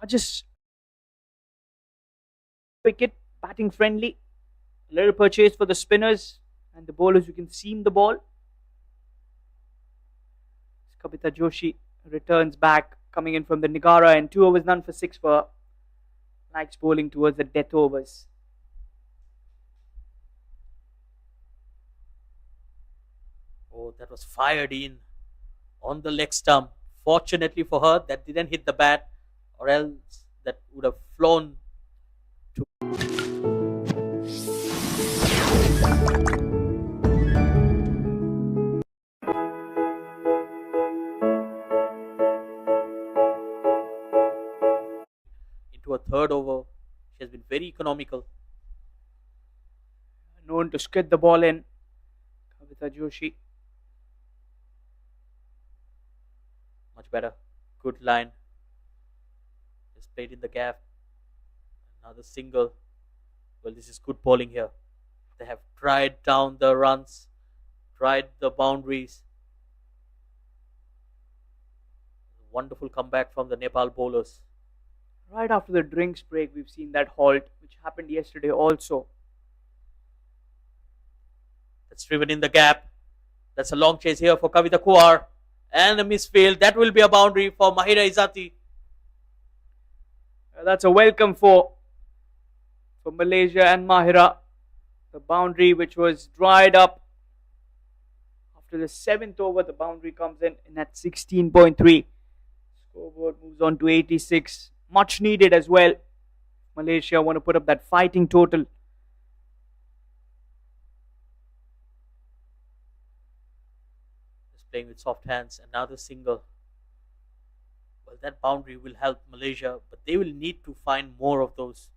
are just wicket, batting friendly. A little purchase for the spinners and the bowlers who can seam the ball. Kapita Joshi returns back, coming in from the Nigara, and 2 overs, none for six for her. Likes bowling towards the death overs. Oh, that was fired in on the leg stump. Fortunately for her, that didn't hit the bat, or else that would have flown into a third over. She has been very economical. Known to skid the ball in. Kapita Joshi. Much better. Good line. Just played in the gap. Another single. Well, this is good bowling here. They have tried down the runs, tried the boundaries. Wonderful comeback from the Nepal bowlers. Right after the drinks break, we've seen that halt, which happened yesterday also. That's driven in the gap. That's a long chase here for Kavita Kuar. And a misfield. That will be a boundary for Mahira Izati. That's a welcome for Malaysia and Mahira. The boundary which was dried up after the seventh over, the boundary comes in at 16.3. Scoreboard moves on to 86. Much needed as well. Malaysia want to put up that fighting total. Just playing with soft hands. Another single. Well, that boundary will help Malaysia, but they will need to find more of those.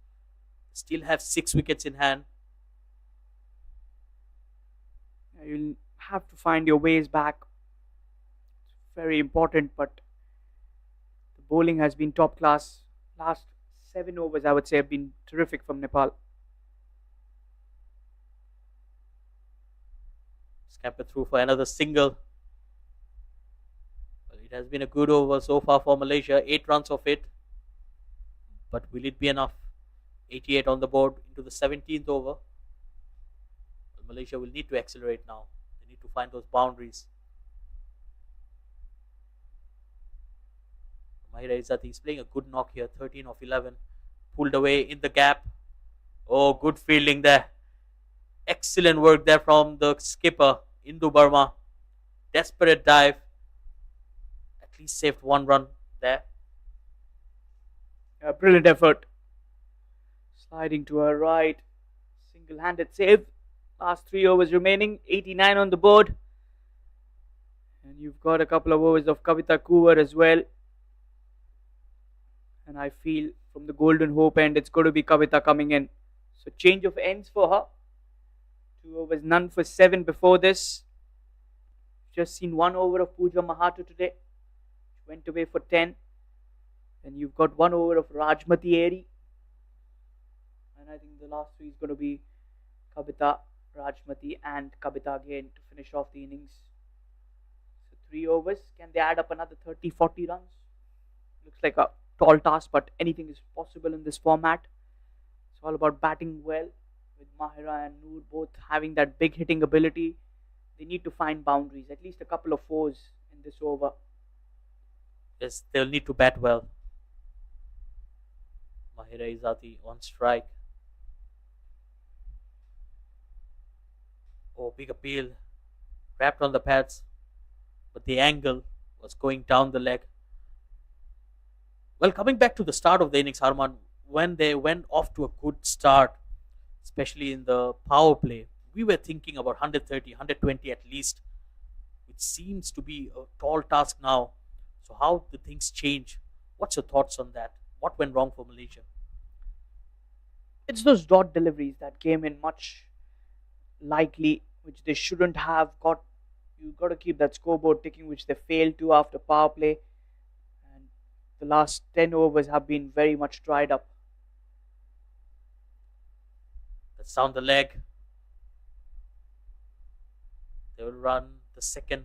Still have 6 wickets in hand. You'll have to find your ways back. It's very important, but the bowling has been top class. Last 7 overs, I would say, have been terrific from Nepal. Scamper through for another single. Well, it has been a good over so far for Malaysia. 8 runs of it. But will it be enough? 88 on the board into the 17th over. Well, Malaysia will need to accelerate now. They need to find those boundaries. Mahira Izzati is playing a good knock here. 13 of 11. Pulled away in the gap. Oh, good fielding there. Excellent work there from the skipper, Indu Burma. Desperate dive. At least saved 1 run there. A brilliant effort. Sliding to her right. Single handed save. Last 3 overs remaining. 89 on the board. And you've got a couple of overs of Kavita Kuvar as well. And I feel from the Golden Hope end, it's going to be Kavita coming in. So change of ends for her. 2 overs, none for 7 before this. Just seen 1 over of Pooja Mahato today. Went away for 10. And you've got 1 over of Rajmati Eri. And I think the last three is going to be Kavita, Rajmati, and Kavita again to finish off the innings. So 3 overs. Can they add up another 30, 40 runs? Looks like a tall task, but anything is possible in this format. It's all about batting well, with Mahira and Noor both having that big hitting ability. They need to find boundaries, at least a couple of fours in this over. Yes, they'll need to bat well. Mahira Izzati on strike. Oh, big appeal. Wrapped on the pads. But the angle was going down the leg. Well, coming back to the start of the innings, Harman, when they went off to a good start, especially in the power play, we were thinking about 130, 120 at least, which seems to be a tall task now. So, how did things change? What's your thoughts on that? What went wrong for Malaysia? It's those dot deliveries that came in much likely, which they shouldn't have got. You got to keep that scoreboard ticking, which they failed to after power play. And the last 10 overs have been very much dried up. Let's sound the leg. They will run the second.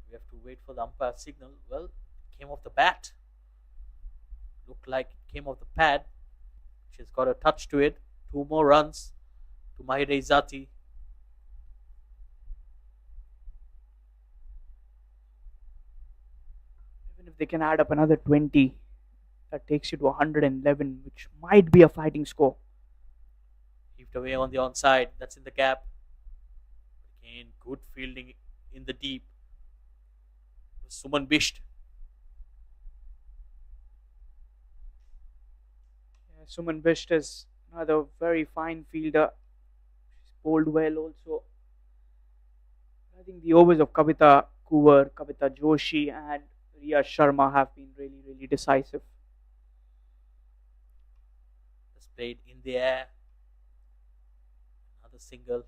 We have to wait for the umpire signal. Well, it came off the bat. Looked like it came off the pad. She's got a touch to it. 2 more runs to Mahir Izzati. Even if they can add up another 20, that takes you to 111, which might be a fighting score. Heaved away on the onside. That's in the gap. Again, good fielding in the deep. Suman Bisht. Yeah, Suman Bisht is another very fine fielder. She's bowled well also. I think the overs of Kavita Kuvar, Kavita Joshi, and Riya Sharma have been really, really decisive. That's played in the air. Another single.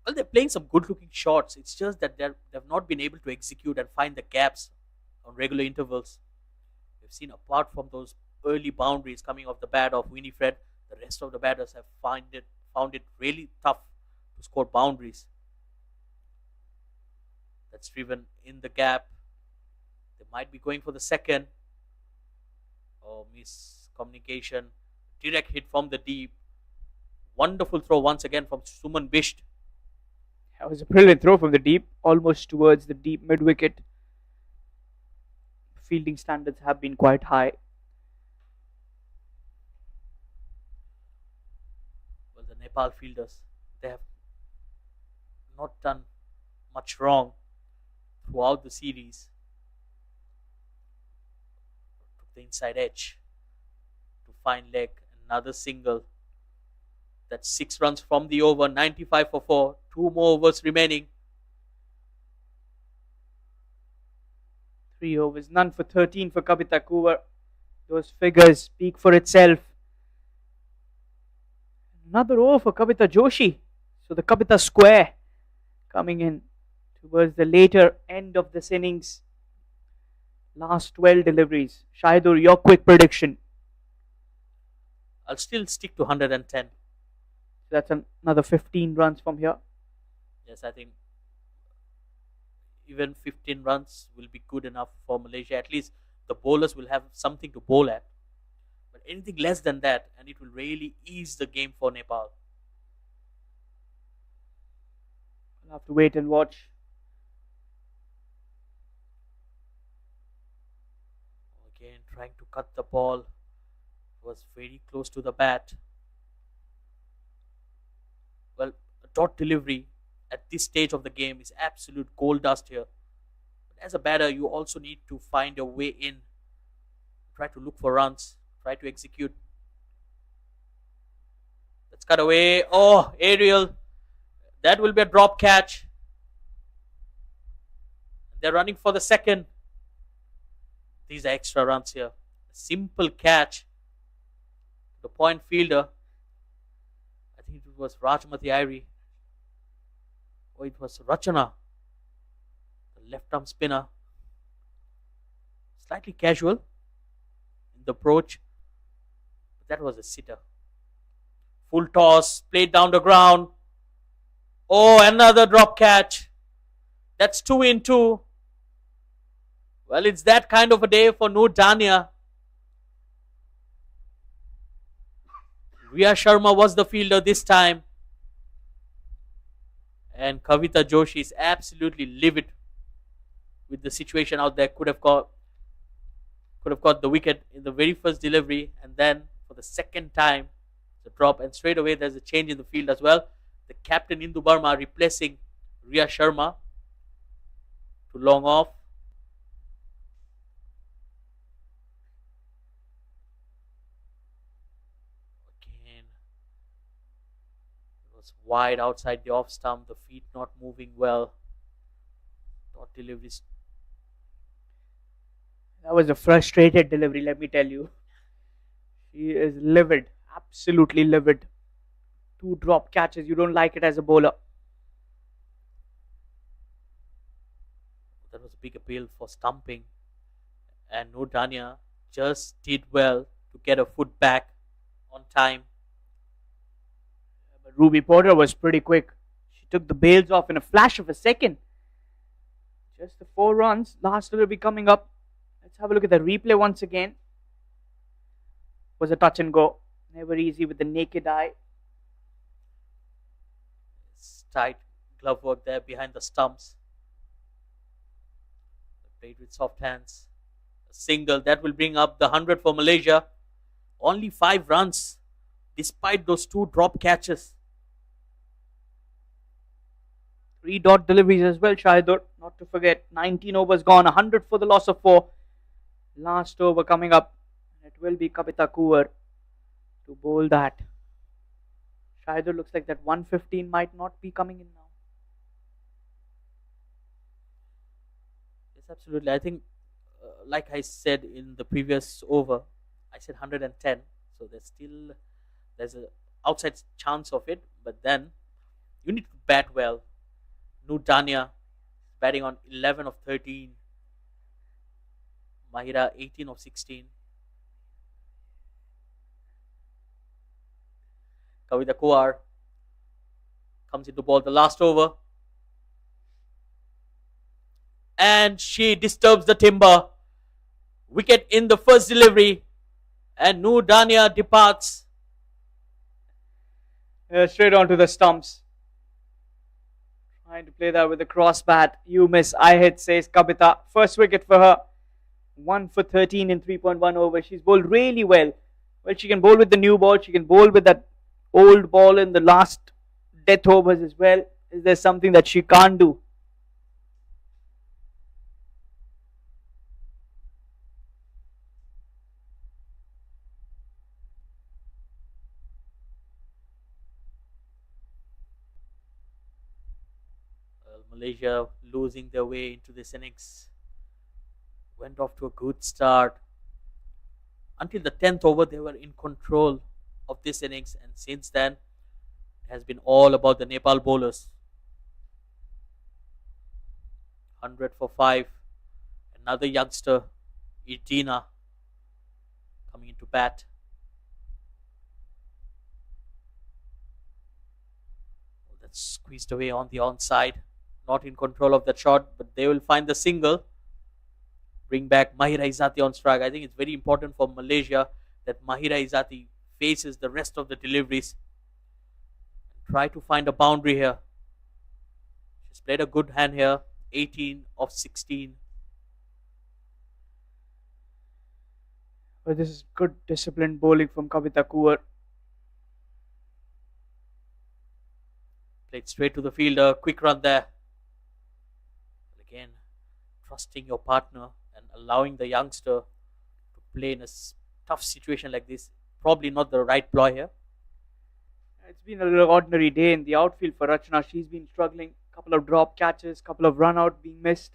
Well, they're playing some good looking shots. It's just that they've not been able to execute and find the gaps on regular intervals. We've seen, apart from those early boundaries coming off the bat of Winifred, the rest of the batters have found it really tough to score boundaries. That's driven in the gap. They might be going for the second. Oh, miscommunication. Direct hit from the deep. Wonderful throw once again from Suman Bisht. That was a brilliant throw from the deep, almost towards the deep mid wicket. Fielding standards have been quite high. Well, the Nepal fielders, they have not done much wrong throughout the series. Took the inside edge to find leg. Another single. That's 6 runs from the over. 95 for 4. 2 more overs remaining. 3 overs, none for 13 for Kavita Kuvar. Those figures speak for itself. Another over for Kavita Joshi. So the Kavita square coming in towards the later end of this innings. Last 12 deliveries. Shaidur, your quick prediction. I'll still stick to 110. That's another 15 runs from here. Yes, I think even 15 runs will be good enough for Malaysia. At least the bowlers will have something to bowl at. But anything less than that, and it will really ease the game for Nepal. We'll have to wait and watch. Again, trying to cut the ball. Was very close to the bat. Well, a dot delivery at this stage of the game is absolute gold dust here. But as a batter, you also need to find a way in. Try to look for runs. Try to execute. Let's cut away. Oh, aerial. That will be a drop catch. They're running for the second. These are extra runs here. A simple catch. The point fielder. I think it was Rajmati Irie. Or it was Rachana, the left arm spinner. Slightly casual in the approach. But that was a sitter. Full toss, played down the ground. Oh, another drop catch. That's 2 in 2. Well, it's that kind of a day for Noor Dania. Riya Sharma was the fielder this time. And Kavita Joshi is absolutely livid with the situation out there. Could have got the wicket in the very first delivery, and then for the second time the drop, and straight away there's a change in the field as well. The captain Indu Burma replacing Riya Sharma to long off. Again, it was wide outside the off stump, the feet not moving well. Dot deliveries. That was a frustrated delivery, let me tell you. She is livid, absolutely livid. 2 drop catches, you don't like it as a bowler. That was a big appeal for stumping, and Noor Dania just did well to get her foot back on time. But Ruby Porter was pretty quick. She took the bails off in a flash of a second. Just the 4 runs. Last will be coming up. Let's have a look at the replay once again. Was a touch and go. Never easy with the naked eye. It's tight glove work there behind the stumps. Played with soft hands. A single that will bring up the 100 for Malaysia. Only 5 runs despite those 2 drop catches. 3 dot deliveries as well, Shahidur. Not to forget, 19 overs gone, 100 for the loss of 4. Last over coming up. It will be Kavita Kuvar to bowl that. Shahidur, looks like that 115 might not be coming in now. Yes, absolutely. I think, like I said in the previous over, I said 110. So there's a outside chance of it. But then you need to bat well. Nutania batting on 11 of 13. Mahira 18 of 16. Kavita Kuar comes into ball the last over. And she disturbs the timber. Wicket in the first delivery. And Nutania departs. Straight onto the stumps. Trying to play that with a cross bat. You miss, I hit, says Kavita. First wicket for her. 1 for 13 in 3.1 overs. She's bowled really well. Well, she can bowl with the new ball. She can bowl with that old ball in the last death overs as well. Is there something that she can't do? Malaysia losing their way into this innings. Went off to a good start. Until the 10th over, they were in control of this innings, and since then, it has been all about the Nepal bowlers. 100 for 5. Another youngster, Irtina, coming into bat. Oh, that's squeezed away on the onside. Not in control of that shot, but they will find the single. Bring back Mahira Izzati on strike. I think it's very important for Malaysia that Mahira Izzati faces the rest of the deliveries. Try to find a boundary here. She's played a good hand here. 18 of 16. Well, this is good disciplined bowling from Kavita Kuvar. Played straight to the fielder. Quick run there. Again, trusting your partner and allowing the youngster to play in a tough situation like this. Probably not the right ploy here. It's been a little ordinary day in the outfield for Rachna. She's been struggling. Couple of drop catches, couple of run out being missed.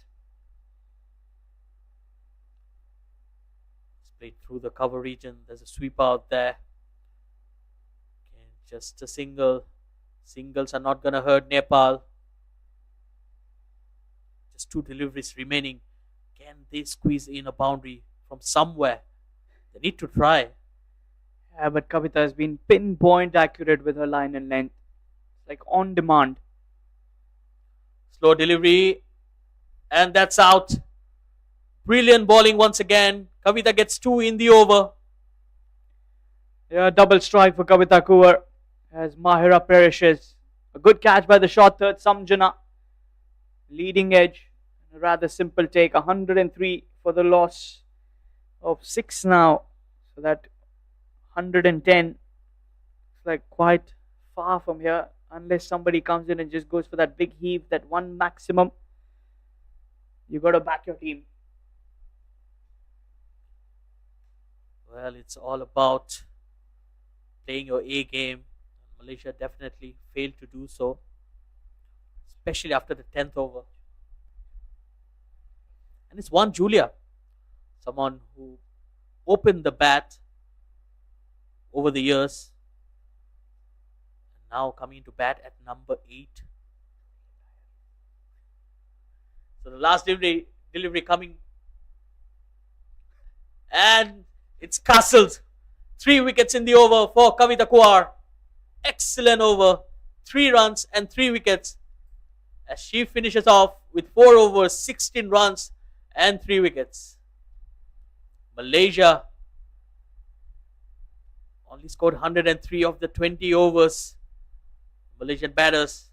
It's played through the cover region. There's a sweep out there. Again, just a single. Singles are not going to hurt Nepal. Just 2 deliveries remaining. Can they squeeze in a boundary from somewhere? They need to try. Yeah, but Kavita has been pinpoint accurate with her line and length. It's like on demand. Slow delivery. And that's out. Brilliant bowling once again. Kavita gets 2 in the over. Yeah, double strike for Kavita Kuvar as Mahira perishes. A good catch by the short third, Samjana. Leading edge. A rather simple take. 103 for the loss of 6 now. So that 110 is like quite far from here. Unless somebody comes in and just goes for that big heave, that one maximum. You got to back your team. Well, it's all about playing your A game. Malaysia definitely failed to do so, especially after the 10th over. And it's Juan Julia, someone who opened the bat over the years, and now coming into bat at number 8. So the last delivery coming, and it's castled. 3 wickets in the over for Kavita Kuar. Excellent over. 3 runs and 3 wickets. as she finishes off with 4 overs, 16 runs, and 3 wickets. Malaysia only scored 103 of the 20 overs. Malaysian batters,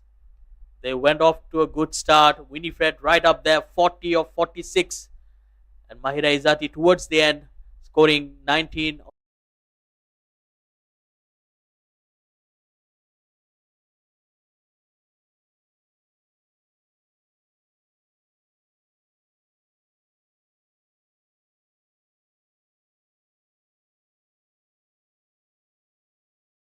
they went off to a good start. Winifred right up there, 40 of 46. And Mahira Izzati towards the end, scoring 19